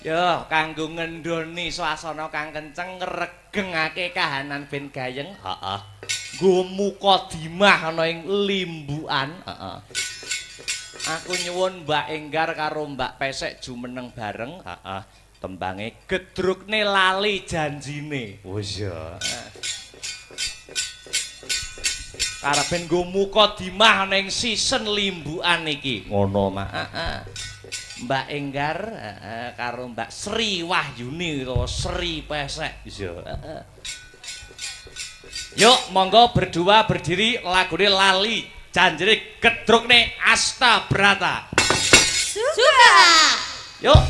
Yo, kanggo ngendhoni swasana kang kenceng ngregengake kahanan ben gayeng. Heeh. Nggo Mukadimah ana ing limbukan. Heeh. Aku nyuwun Mbak Enggar karo Mbak Pesek jumeneng bareng. Heeh. Tembange gedrukne lali janjine. Wis ya. Karepen nggo Mukadimah ana ing season limbukan iki. Ngono, Mak. Heeh. Mbak Enggar karo Mbak Sri Wahyuni utawa Sri Pesek bisa. Yuk monggo berdua berdiri lagune lali janjine gedrukne Asta Brata. Suka. Yuk.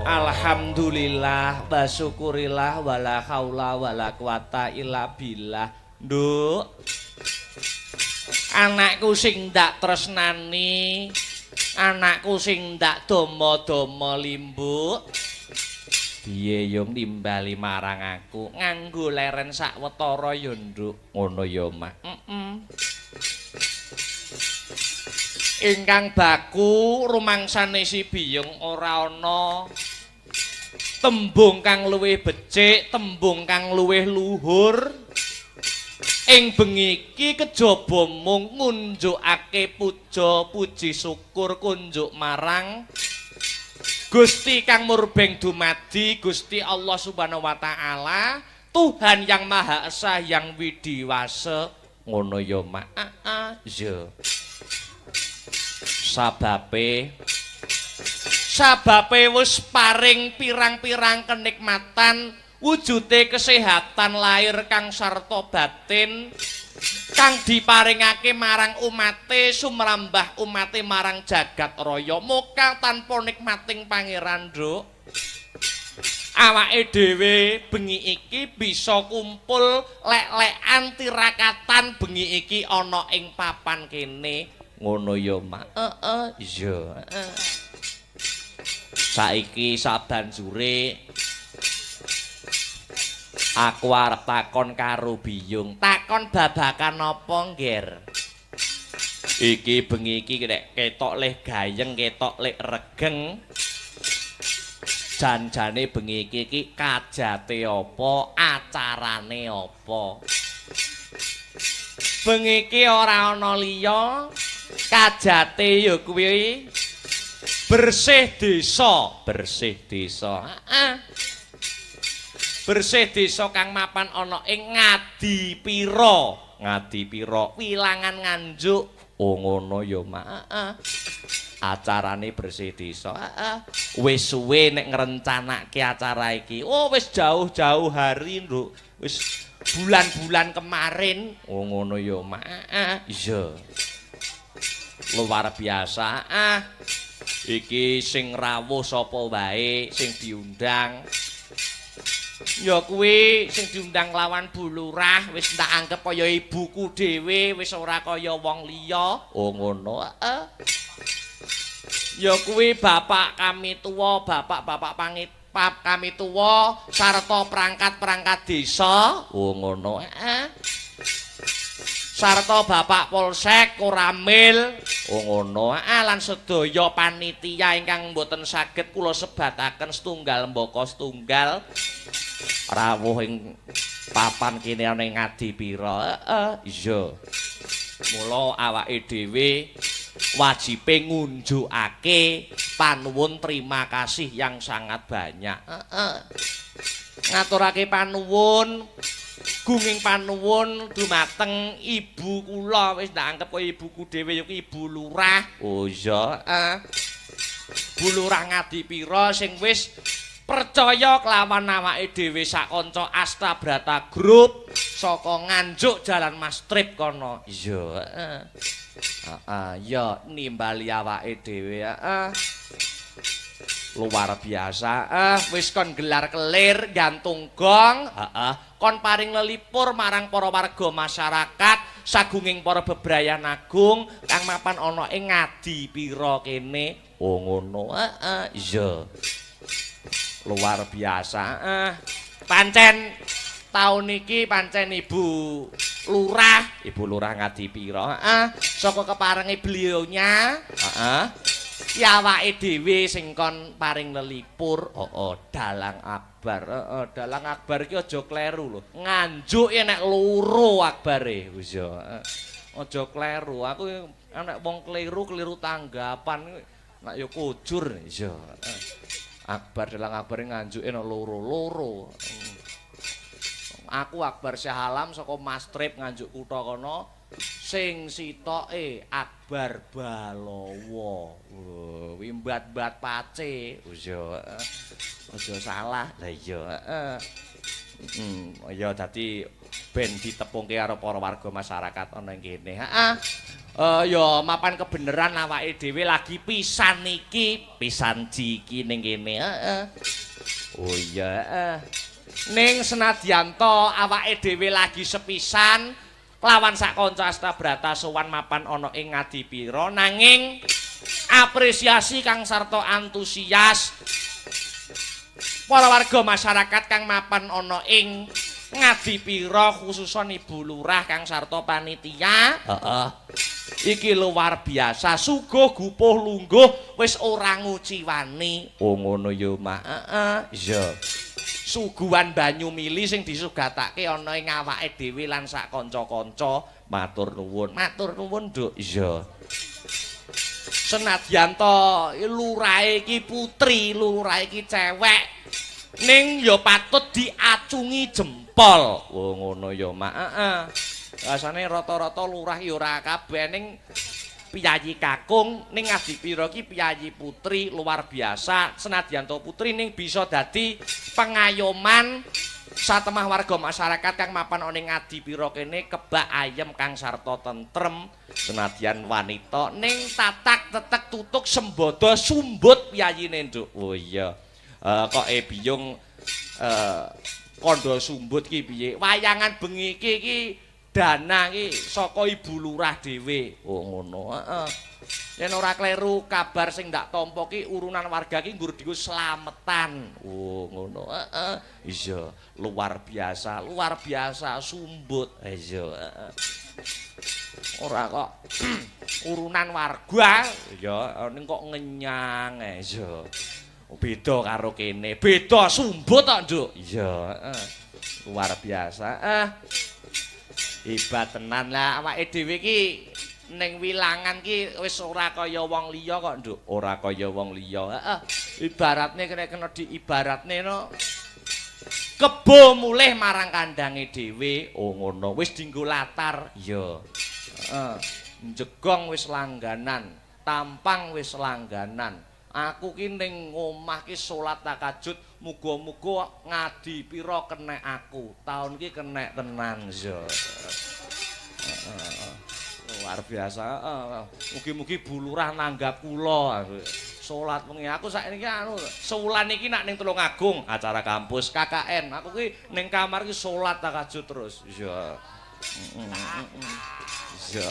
Alhamdulillah wa syukurillah wala haula wala quwata illa billah. Nduk. Anakku sing ndak tresnani, anakku sing ndak dama-dama limbuk. Piye yo nimbali marang aku nganggo leren sawetara yo Nduk. Ngono yo Mak. Ingkang baku rumangsane si Biyung ora ana tembung kang luwih becik, tembung kang luwih luhur. Ing bengi iki kejaba mung ngunjukake puja puji syukur kunjuk marang Gusti kang murbeng dumadi Gusti Allah Subhanahu wa taala, Tuhan yang Maha Esa yang widiwasa. Ngono ya Mak. Yo. Sababe wis paring pirang-pirang kenikmatan wujude kesehatan lahir kang sarta batin kang diparingake marang umate sumrambah umate marang jagat raya muka tanpa nikmating pangeran Nduk. Awake dhewe bengi iki bisa kumpul lek-lekan tirakatan bengi iki ana ing papan kene. Ngono ya Mak. Iya. Saiki sabanjure aku arep takon karo Biyung. Takon babakan apa, Ngger? Iki bengi iki nek ketok leh gayeng, ketok leh regeng. Jan-jane bengi iki kajate apa, acarane apa? Bengi iki ora ana liya, kajate ya kuwi bersih desa, bersih desa. Bersih desa kang mapan ana ing Ngadipira. Ngadipira Wilangan Nganjuk. Oh ngono ya Mak. Acarane bersih desa. Wis suwe nek ngrencanake acara iki. Oh wis jauh-jauh hari, Nduk. Wis bulan-bulan kemarin. Oh ngono ya Mak. Iya. Luar biasa. Iki sing rawuh sapa wae sing diundang. Ya kuwi sing diundang lawan Bu Lurah wis tak anggap kaya ibuku dhewe, wis ora kaya wong liya. Oh ngono. Ya kuwi bapak kami tuwa, bapak-bapak pangipap kami tuwa sarta perangkat-perangkat desa. Oh ngono. Sarta Bapak Polsek Koramil. Oh ngono. Lan sedaya panitia ingkang mboten saged kula sebataken setunggal mbaka setunggal rawuh ing papan kene ana ing Ngadipira. Iya. Mula awake dhewe wajibe ngunjukake panuwun terima kasih yang sangat banyak. Ngaturake panuwun gunging panuwun dumateng ibu kula wis tak anggap kaya ibuku dhewe ya Ibu Lurah. Oh iya, Bu Lurah Ngadipira sing wis percaya kelawan awake dhewe sak kanca Astabrata Group saka Nganjuk Jalan Mas Trip kono. Iya, ya nimbali awake dhewe. Luar biasa. Wis kon gelar kelir gantung gong. Kon paring lelipur marang para warga masyarakat sagunging para bebrayan agung kang mapan ana ing Ngadipira kene. Oh ngono. Iya. Luar biasa. Pancen taun iki pancen Ibu Lurah Ngadipira. Saka keparenge beliaunya, ya awake dhewe sing kon paring lelipur. Dalang Akbar. Dalang Akbar iki aja kleru lho. Nganjuk nek loro Akbare. Wis ya. Aja kleru. Aku nek wong keliru tanggapan nek ya kujur. Iya. Akbar Dalang Akbar Nganjuke nek loro-loro. Aku Akbar Syahalam saka Mas Trip Nganjuk kutha kono. sing sitoke Akbar Balowo. Wimbat-bat pace. Aja salah. Lah iya, heeh. Ya dadi ben ditepungke karo para warga masyarakat ana ing kene. Heeh. Ya mapan kebeneran awake dhewe lagi pisan jiki ning kene. Heeh. Oh iya, heeh. Ning senadyan to awake dhewe lagi sepisan lawan sak kanca Astabrata sowan mapan ana ing Ngadipira nanging apresiasi kang sarta antusias para warga masyarakat kang mapan ana ing Ngadipira khususon Ibu Lurah kang sarta panitia. Heeh. Iki luar biasa, suguh gupuh lungguh wis ora nguciwani. Oh ngono ya, Mak. Heeh. Iya. Suguhan banyu mili sing disugatake ana ing awake dhewe lan sak kanca-kanca. Matur nuwun. Matur nuwun, Nduk. Iya. Senadyan to lurahe iki putri, lurahe iki cewek, ning ya patut diacungi jempol. Oh ngono ya, Mak. Heeh. Rasane rata-rata lurah ya ora kabeh ning piyayi kakung ning Ngadipira iki piyayi putri luar biasa. Senadyan to putri ning bisa dadi pengayoman satemah warga masyarakat kang mapan ana ing Ngadipira kene kebak ayem kang sarta tentrem. Senadyan wanita ning tatak tetek tutuk sembada sumbut piyayine, Nduk. Oh iya. Kok biyung kandha sumbut ki piye? Wayangan bengi iki dana iki saka Ibu Lurah dhewe. Oh ngono, heeh. Yen ora kleru kabar sing ndak tampa ki urunan warga ki nggur diku slametan. Oh ngono, heeh. Iya, luar biasa sumbut. Iya, heeh. Ora kok urunan warga ya ning kok ngenyang. Iya. Beda karo kene, beda sumbut tok, Nduk. Iya, heeh. Luar biasa. Hebat tenan lah awake dhewe iki ning wilangan ki wis ora kaya wong liya kok, Nduk. Ora kaya wong liya. Heeh. Ibaratne kena diibaratne no kebo mulih marang kandange dhewe. Oh ngono. Wis dienggo latar. Iya. Heeh. Njegong wis langganan, tampang wis langganan. Aku ki ning omah ki salat tahajud, muga-muga Ngadipira kenek aku. Taun ki kenek tenan, ya. Luar biasa. Mugi-mugi Bu Lurah nanggap kula. Salat wengi aku saiki sewulan iki nak ning Tulungagung acara kampus KKN. Aku ki ning kamar ki salat tahajud terus. Ya. Ya,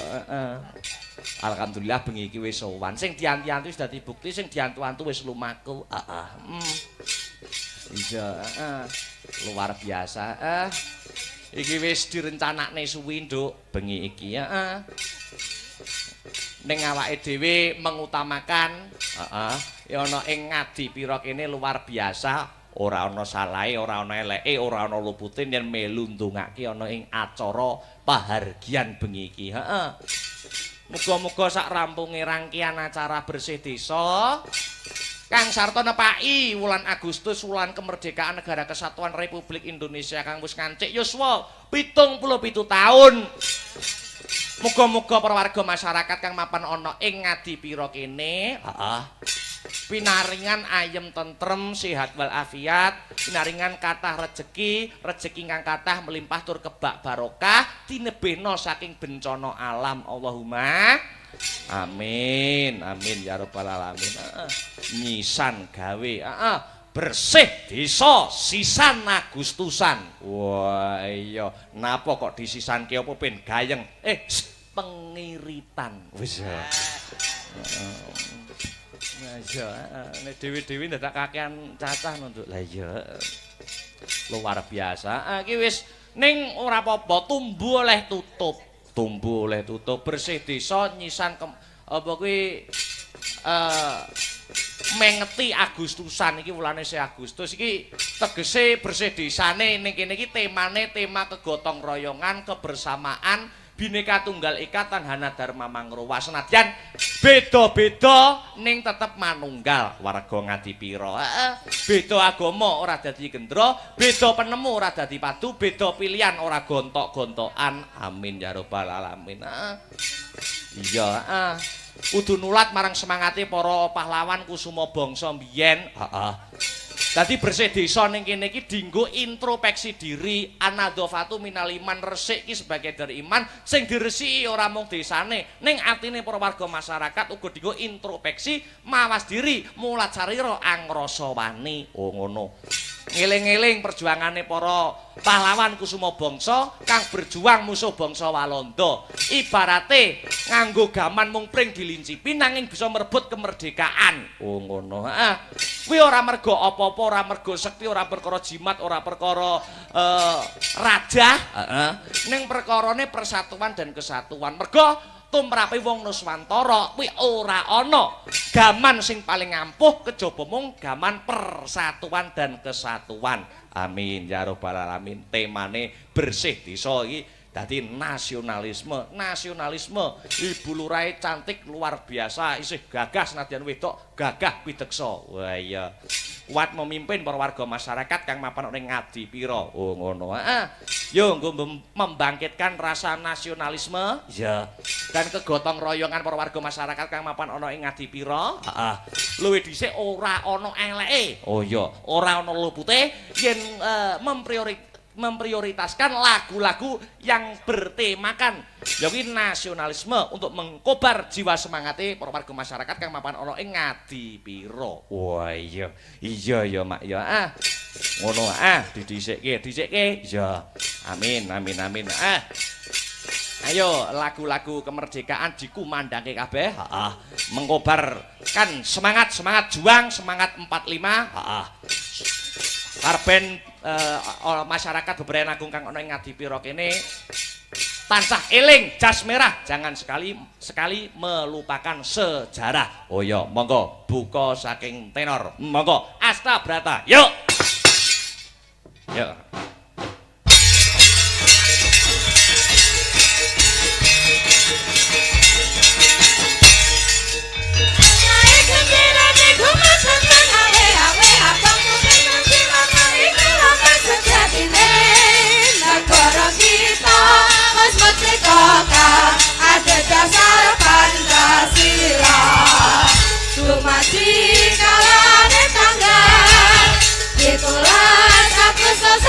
alhamdulillah bengi iki wis sowan. Sing dianti-anti wis dadi bukti, sing diantu-antu wis lumaku. Iya, luar biasa. Iki wis direncanakne suwi, Nduk, bengi iki. Ning awake dhewe mengutamakan, ya ana ing Ngadipira kene luar biasa. Ora ana salahe, ora ana eleke, ora ana lupute yen melu ndongake ana ing acara pahargyan bengi iki. Heeh. Muga-muga sak rampunge rangkaian acara bersih desa kang sarta nepaki wulan Agustus wulan kemerdekaan Negara Kesatuan Republik Indonesia kang wis ngancik yuswa 77 taun. Muga-muga para warga masyarakat kang mapan ana ing Ngadipira kene, pinaringan ayem tentrem sehat walafiat, pinaringan kathah rejeki kang kathah melimpah tur kebak barokah tinebehna saking bencana alam. Allahumma amin amin ya rabbal alamin. Nyisan gawe bersih desa sisan Agustusan. Wah iya, napa kok disisanke apa ben gayeng? Pengiritan. Wis ya. Nah iya, nek dhewe-dhewe ndadak kakean cacah Nduk. Lah iya. Luar biasa. Iki wis ning ora apa-apa, tumbuh oleh tutup. Tumbuh oleh tutup bersih desa nyisan apa kuwi mengeti Agustusan iki wulane Agustus iki tegese bersih desane ning kene iki temane tema kegotong royongan, kebersamaan, Bhinneka Tunggal Ika Tanhana Dharma Mangruwa senadyan beda-beda ning tetep manunggal warga ngadipira. Beda agama ora dadi gendra, beda penemu ora dadi padu, beda pilihan ora gontok-gontokan. Amin ya rabbal alamin. Iya, kudu nulat marang semangate para pahlawan kusuma bangsa mbiyen. Heeh. Dadi bersih desa ning kene iki dienggo introspeksi diri, anadzafatu minal iman, resik iki sebagai dari iman sing diresiki ora mung desane, ning atine para warga masyarakat uga dienggo introspeksi, mawas diri, mulat sarira angrasa wani. Oh ngono. Ngeling-eling perjuangane para pahlawan kusuma bangsa kang berjuang musuh bangsa Walanda. Ibarate nganggo gaman mung pring dilincipi nanging bisa merebut kemerdekaan. Oh ngono. Kuwi ora mergo apa-apa, ora mergo sekti, ora perkara jimat, ora perkara raja, ning perkarane persatuan dan kesatuan. Mergo tumrape wong Nuswantara kuwi ora ana gaman sing paling ampuh kejaba mung gaman persatuan dan kesatuan. Amin ya rabbal alamin. Temane bersih desa iki dadi nasionalisme. Ibu lurahe cantik luar biasa, isih gagah senadyan wedok, gagah pideksa. Wah iya. Kuat memimpin para warga masyarakat kang mapan ning Ngadipira. Oh ngono. Yo nggo membangkitkan rasa nasionalisme, ya. Dan kegotong royongan para warga masyarakat kang mapan ana ing Ngadipira. Heeh. Luwih dhisik ora ana eleke. Oh iya, ora ana lupute yen memprioritaskan lagu-lagu yang bertemakan yawi nasionalisme untuk mengkobar jiwa semangate para warga masyarakat kang mapan ana ing Ngadipira. Wah iya. Iya ya Mak ya. Ngono didhisike. Ya. Amin. Ayo lagu-lagu kemerdekaan dikumandangke kabeh. Heeh. Mengkobarkan semangat juang, semangat 45. Heeh. Karben masyarakat Bebrayan Agung kang ana ing Ngadipira kene tansah eling jas merah, jangan sekali melupakan sejarah. Oh ya, monggo buka saking tenor. Monggo Asta Brata. Yuk. Yuk. Ada dasar Pancasila Dumadi kalane tanggal 17 Agustus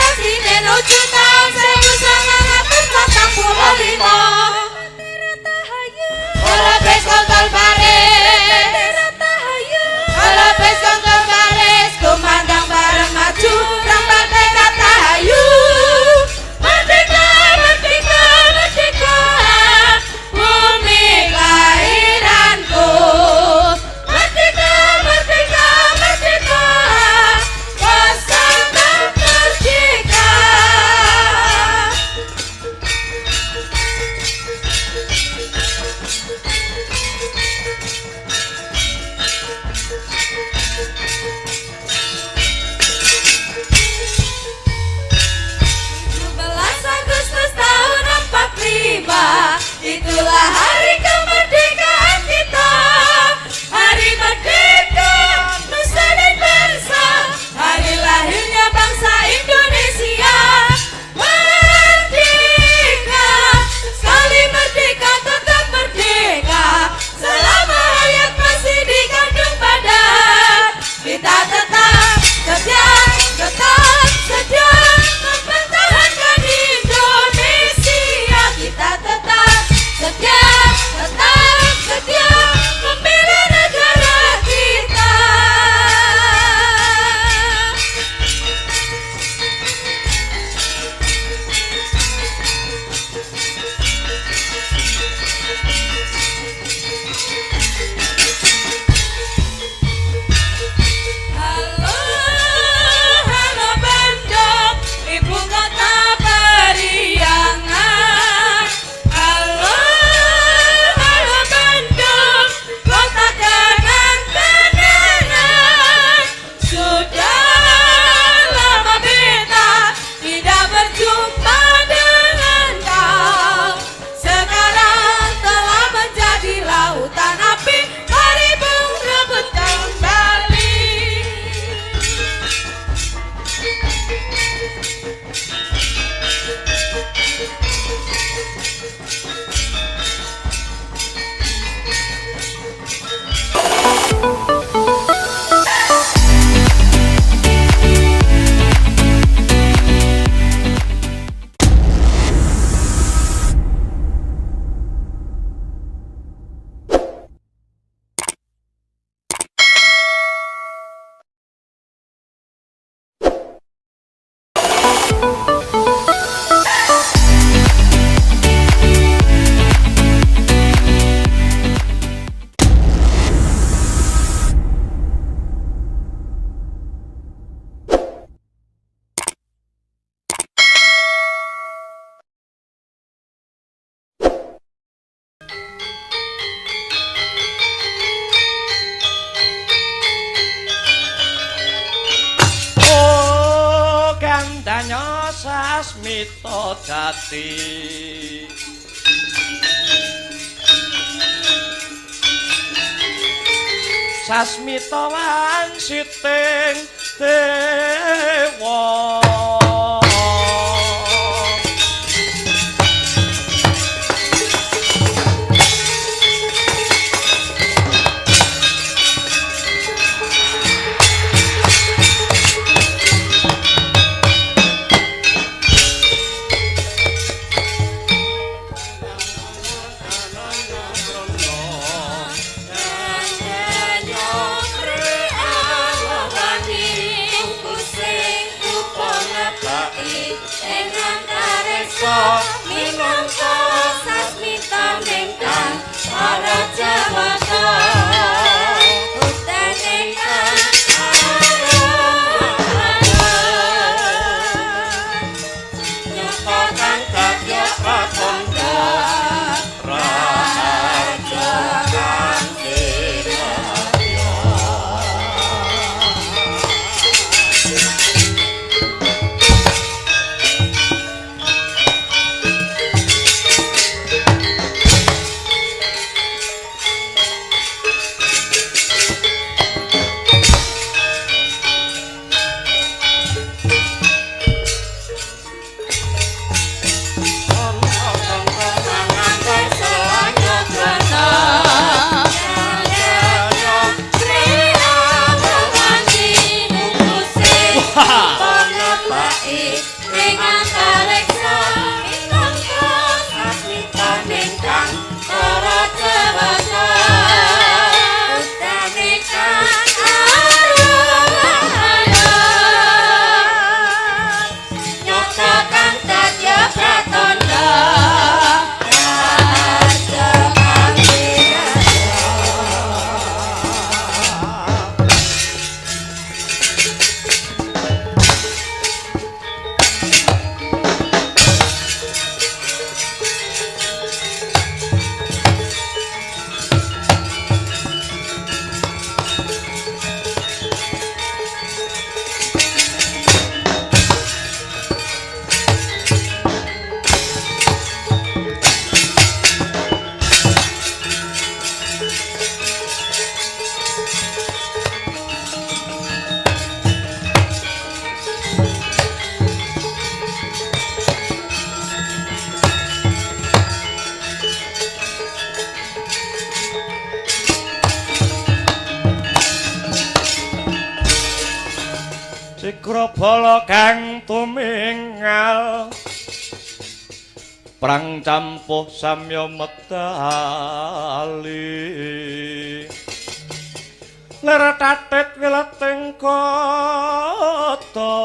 Sasmita Jati Sasmita wansiting dewa minangka sasmita mengkang para jawata utenengkang nyokokan kadya pratanda raja kang Sikrabala kang tumingal prang campuh samya medali ler tatit wileting kota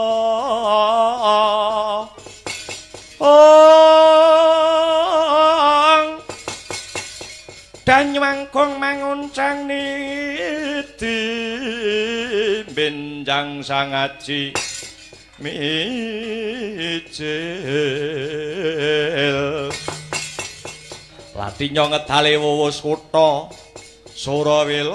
dan mangkung manguncang niti benjang sangaji mijil latinya ngedale wuwus kutha Surawilaga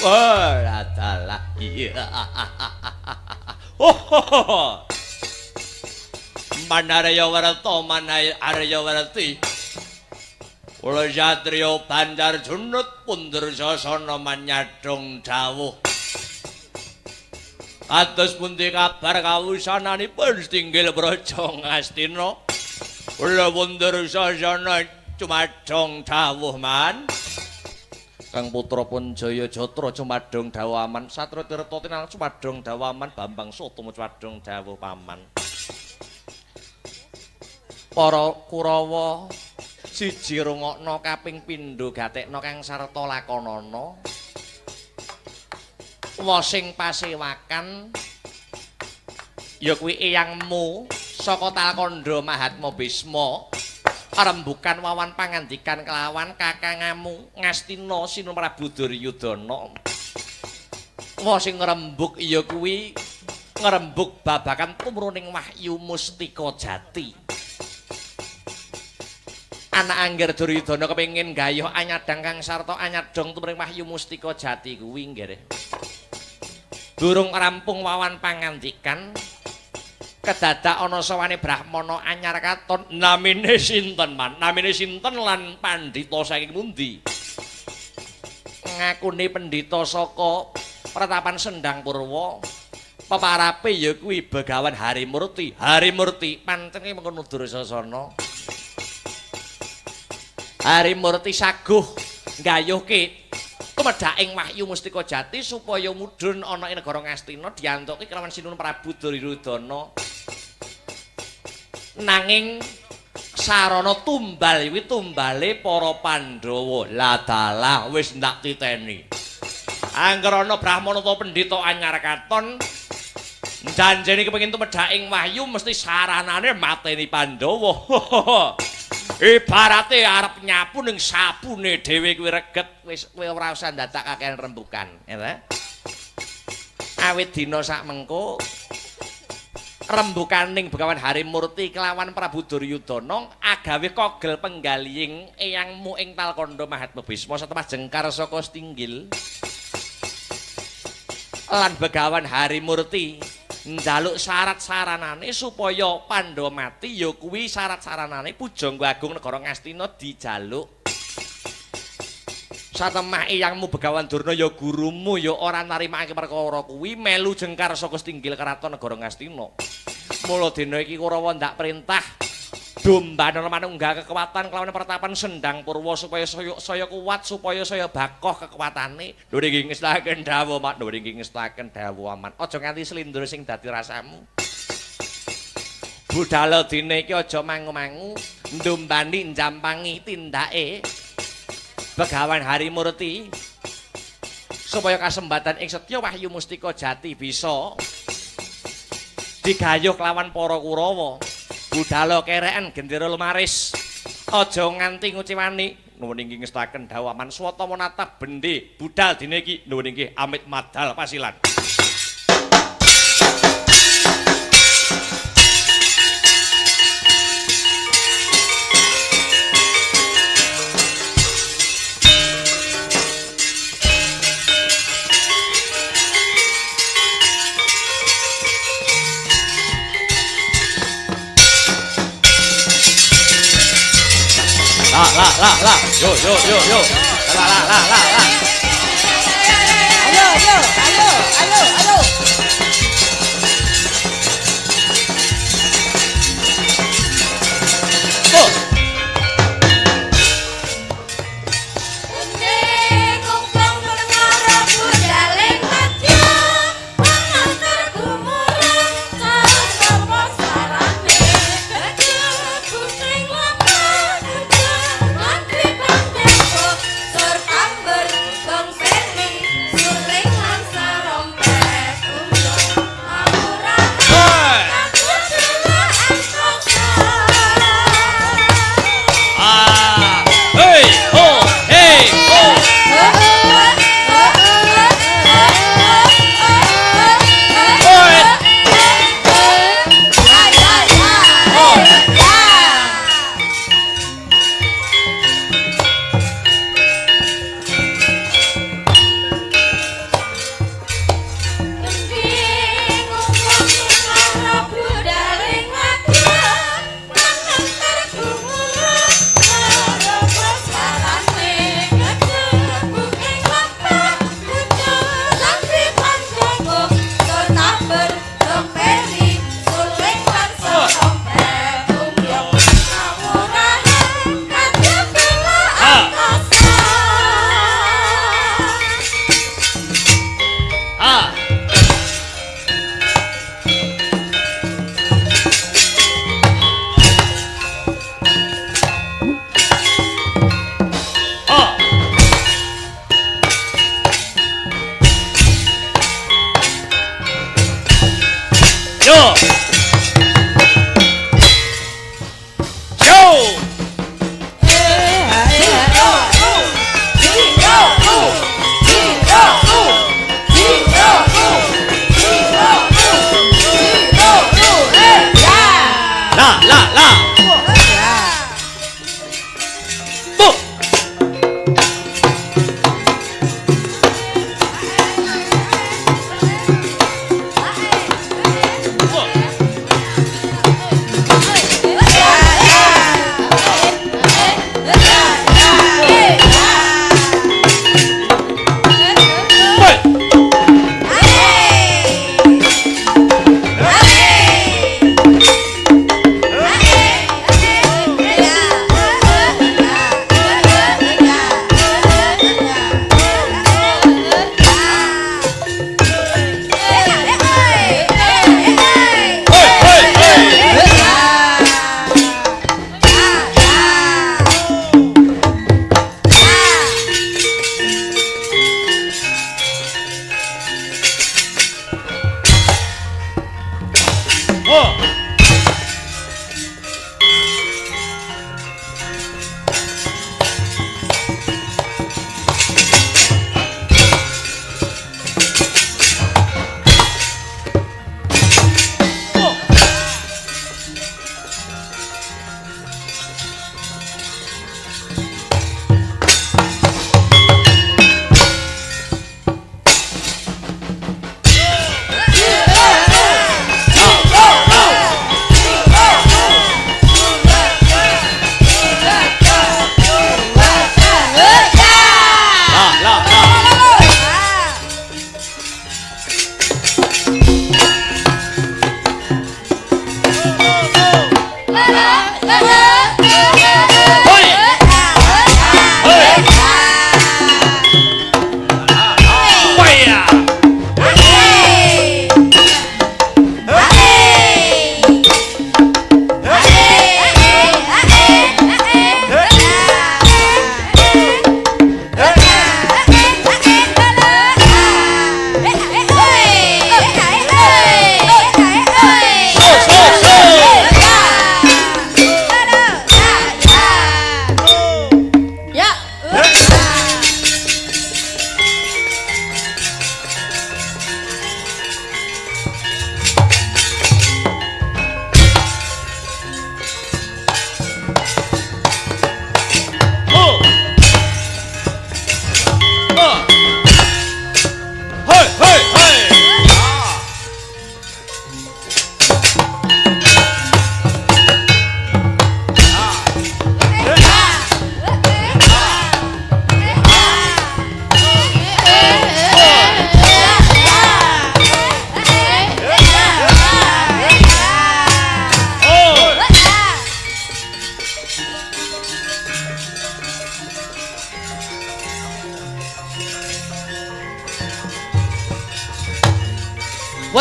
ora dalah iya Manarya Werta Manarya Werti Ula Satriya Banjar Junut pundur sasana manyadong dawuh Kados pundi kabar kawusananipun Stinggil Braja Ngastina Ula pundur sasana cumadong dawuh man Kang putra pun Jaya Jatra cumadong dawuh aman Satra Tirta tinang cumadong dawuh aman Bambang Sutama cumadong dawuh paman Para Kurawa siji rungokno kaping pindho gatekno kang sarta lakonana wa sing pasewakan ya kuwi eyangmu saka Talkanda Mahatma Bisma rembukan wawan pangandikan kelawan kakangamu Ngastina Sinu Prabu Duryudana wa sing ngrembug ya kuwi ngrembug babakan tumruning wahyu mustika jati anak Angger Duryudana kepengin gayuh anyadang kang sarta anyadong tumrap Wahyu Mustika Jati kuwi nggih. Durung rampung wawan pangandikan kedadak ana sawane Brahmana anyar katon. Namine sinten, Man? Namine sinten lan pandhita saking pundi? Ngakune pendhita saka Pratapan Sendang Purwa. Peparape ya kuwi Begawan Harimurti. Harimurti pancene mengkono Dursasana. Harimurti saguh nggayuhke tumedhaking Wahyu Mustika Jati supaya mudhun ana ing negara Ngastina diantuki kelawan Sinuhun Prabu Duryudana. Nanging sarana tumbal kuwi tumbale para Pandhawa. Lah dalah wis ndak titeni. Angger ana Brahmana utawa pendhita anyar katon janjene kepengin tumedhaking Wahyu mesti saranane mateni Pandhawa. Ibarate arep nyapu ning sapune dhewe kuwi reget wis kowe ora usah ndadak kakehan rembukan, ya. Awit dina sak mengko rembukaning Begawan Harimurti kelawan Prabu Duryudana agawe kogel penggalihing eyangmu ing Talkanda Mahatma Bisma satemah jengkar saka Stinggil. Lan Begawan Harimurti njaluk syarat-saranane supaya Pandhawa mati ya kuwi syarat-saranane Pujangga Agung negara Ngastina dijaluk. Satemah eyangmu Begawan Durna ya gurumu ya ora narimake perkara kuwi melu jengkar saka Stinggil Keraton negara Ngastina. Mula dina iki Kurawa ndak perintah dombanan manunggal kekuatan kelawan Pratapan Sendang Purwa supaya saya kuat supaya saya bakoh kekuatane. Lho nggih ngestaken dawuh mak, lho nggih ngestaken dawuh aman. Aja nganti slindur sing dadi rasamu. Budhal dina iki aja mangu-mangu ndombani njampangi tindake Begawan Harimurti supaya kasembatan ing Setya Wahyu Mustika Jati bisa digayuh kelawan para Kurawa. Budhal kereken gendera lemaris aja nganti nguciwani. Nuwun inggih ngestaken dawuh aman swata menatap bendhe budhal dina iki. Nuwun inggih amit madal pasilan. La yo la ayo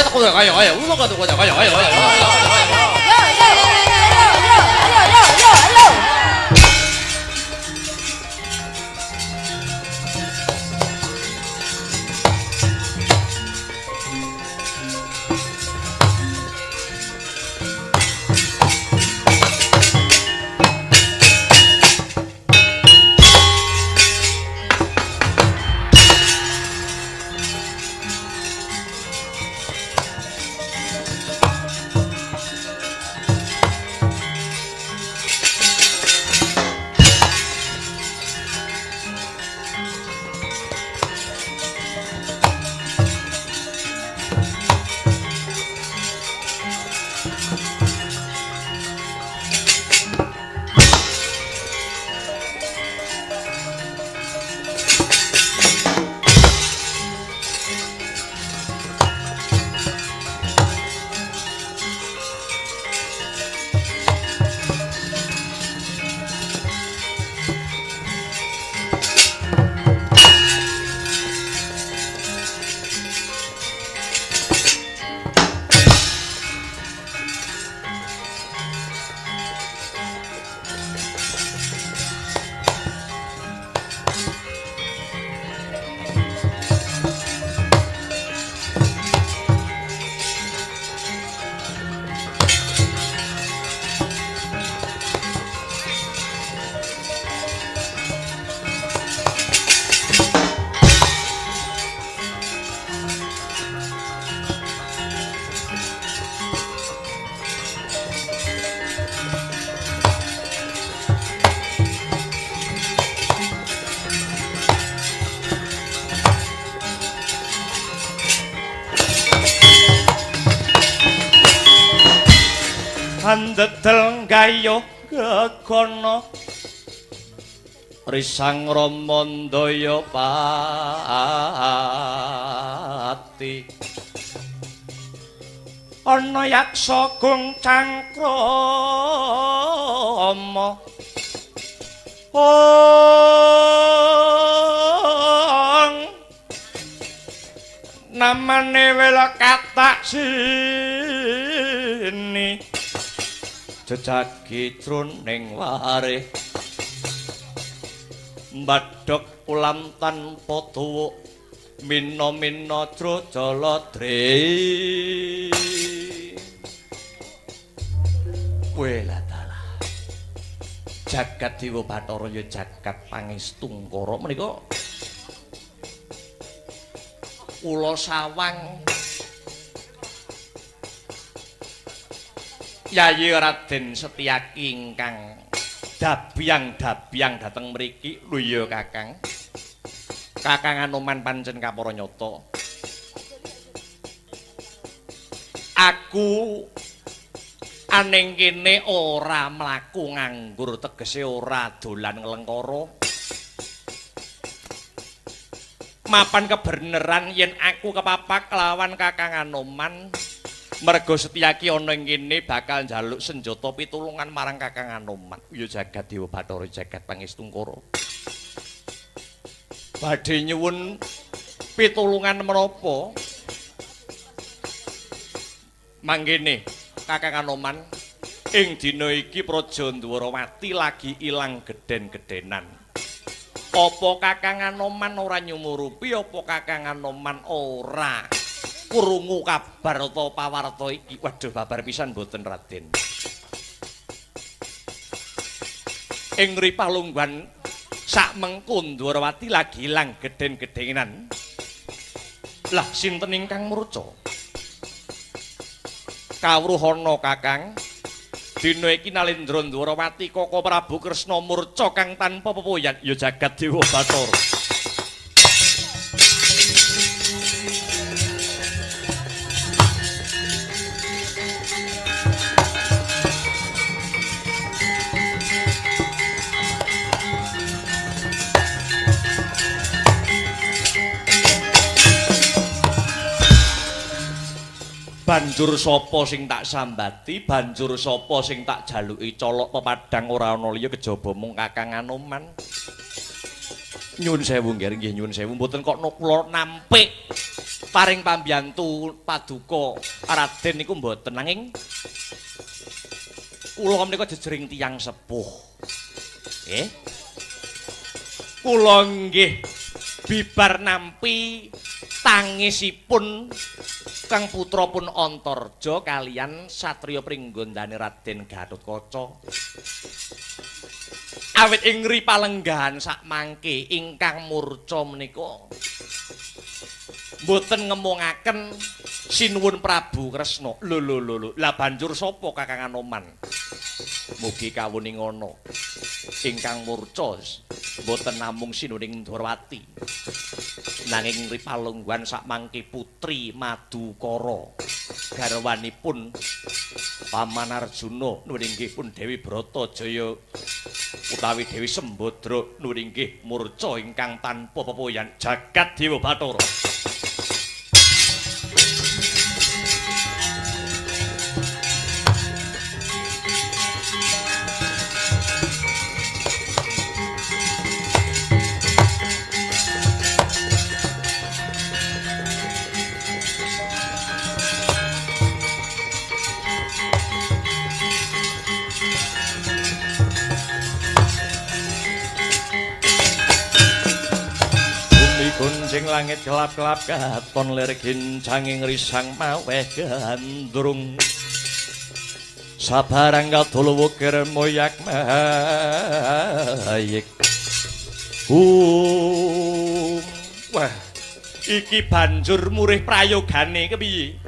kaya ulo kaya andedel gayo gegono risang ramandaya pati ana yaksa gung cangkrama namane wela katak sini jejagi jroning ware mbadhok ulam tanpa tuwuk mina-mina Drajaladri wela dalah jagat Dewa Bathara ya jagat Pangestungkara menika kula sawang Yayi Raden Setyaki ingkang dabyang dhateng mriki lho ya Kakang. Kakang Anoman pancen kapara nyata. Aku aning kene ora mlaku nganggur tegese ora dolan nglengkara. Mapan kebeneran yen aku kepapak lawan Kakang Anoman merga Setyaki ana ing kene bakal njaluk senjata pitulungan marang Kakang Anoman. Ya jagat Dewa Bathara jagat Pangestungkara. Badhe nyuwun pitulungan menapa? Manggene Kakang Anoman ing dina iki Praja Ndwarawati lagi ilang geden-gedenan. Apa Kakang Anoman ora nyumurupi apa Kakang Anoman ora krungu kabar utawa pawarta iki? Waduh babar pisan mboten Raden. Ing ripalungguhan sak mengko Ndwarawati lagi ilang geden-gedenan. Lah sinten ingkang murca? Kawruhana Kakang. Dina iki Nalendra Ndwarawati Kaka Prabu Kresna murca kang tanpa pepoyan ya jagat Dewa Bathara. Banjur sapa sing tak sambati, banjur sapa sing tak jaluki colok pepadang ora ana liya kejaba mung Kakang Anoman. Nyuwun sewu nggih nyuwun sewu mboten kok kula nampik paring pambiyantu paduka Raden niku mboten nanging kula menika jejering tiyang sepuh. Nggih. Kula nggih bibar nampi tangisipun Kang putra pun Antarja kalian satriya pringgondane Raden Gatotkaca. Awit ing ripalenggahan sak mangke ingkang murca menika mboten ngemungaken sinuwun Prabu Kresna. Lho. Lah banjur sapa Kakang Anoman? Mugi kawuning ngono. Ingkang murca mboten namung sinuning Ndrawati. Nanging ripalengguhan sak mangke putri Madukara garwanipun Paman Arjuna nuwuning pun Dewi Bratajaya utawi Dewi Sembadra nuwuning murca ingkang tanpa pepoyan jagat Dewa Bathara. Gunjing langit kelap-kelap katon lir gincanging risang maweh gandrung sabarang kadul wukir moyak mayik wah iki banjur murih prayogane kepiye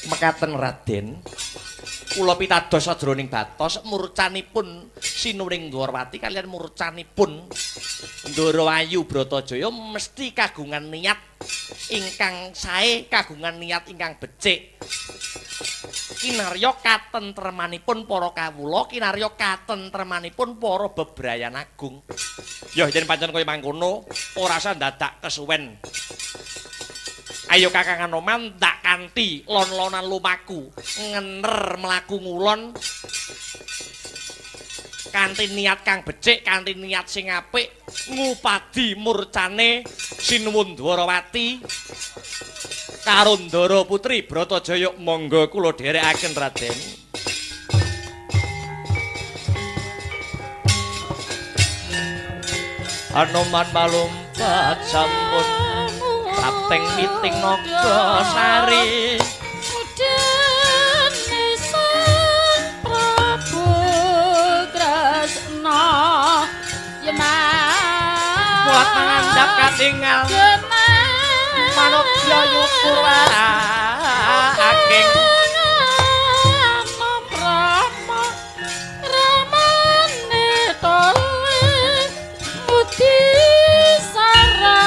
mekaten Raden kula pitados sadroning batos murcanipun sinuring Ndrawati kalian murcanipun Ndarawayu Bratajaya mesti kagungan niat ingkang sae, kagungan niat ingkang becik. Kinarya katentremanipun para kawula, kinarya katentremanipun para bebrayan agung. Ya yen pancen kaya mangkono, ora usah dadak kesuwen. Ayo Kakang Anoman tak kanthi lon-lonan lumaku, ngener mlaku ngulon kanthi niat kang becik, kanthi niat sing apik ngupadi murcane sinuwun Ndrawati karo Ndara Putri Bratajaya. Monggo kula dherekaken Raden. Anoman malumpat sampun kapteng miting naga sari mulat mangandhap katingal manungsa yukur aking ramane tole budi sarana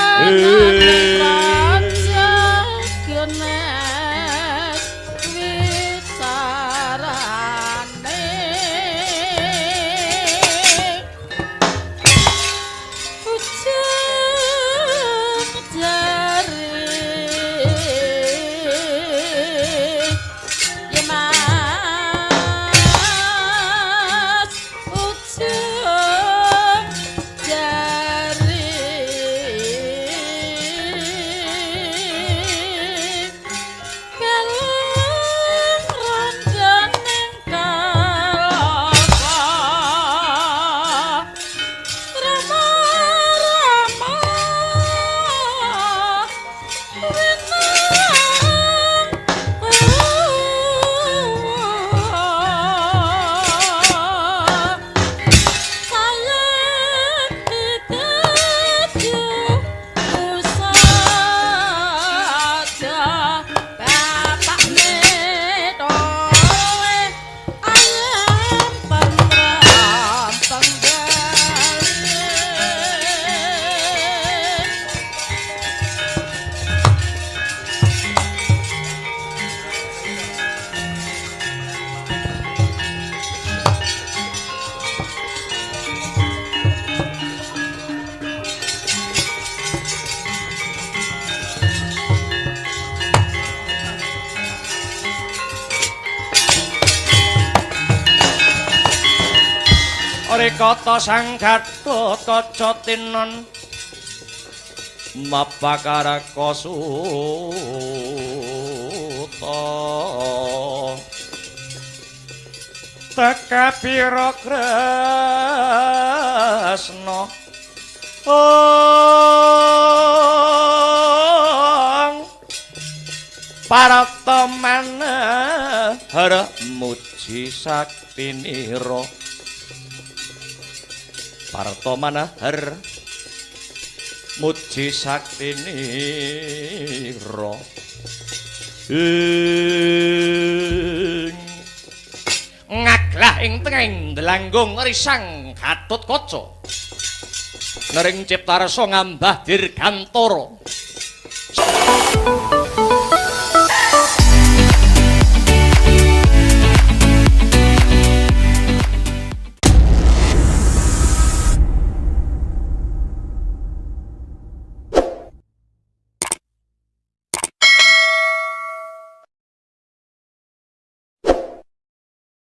Rekata sang Gatotkaca tinon mapakara kosuta teka pira kresna parataman hara muji saktinira paratamanahar muji saktinira ngaglah ing tenging delanggung risang Gatotkaca nering ciptarsa ngambah dirgantara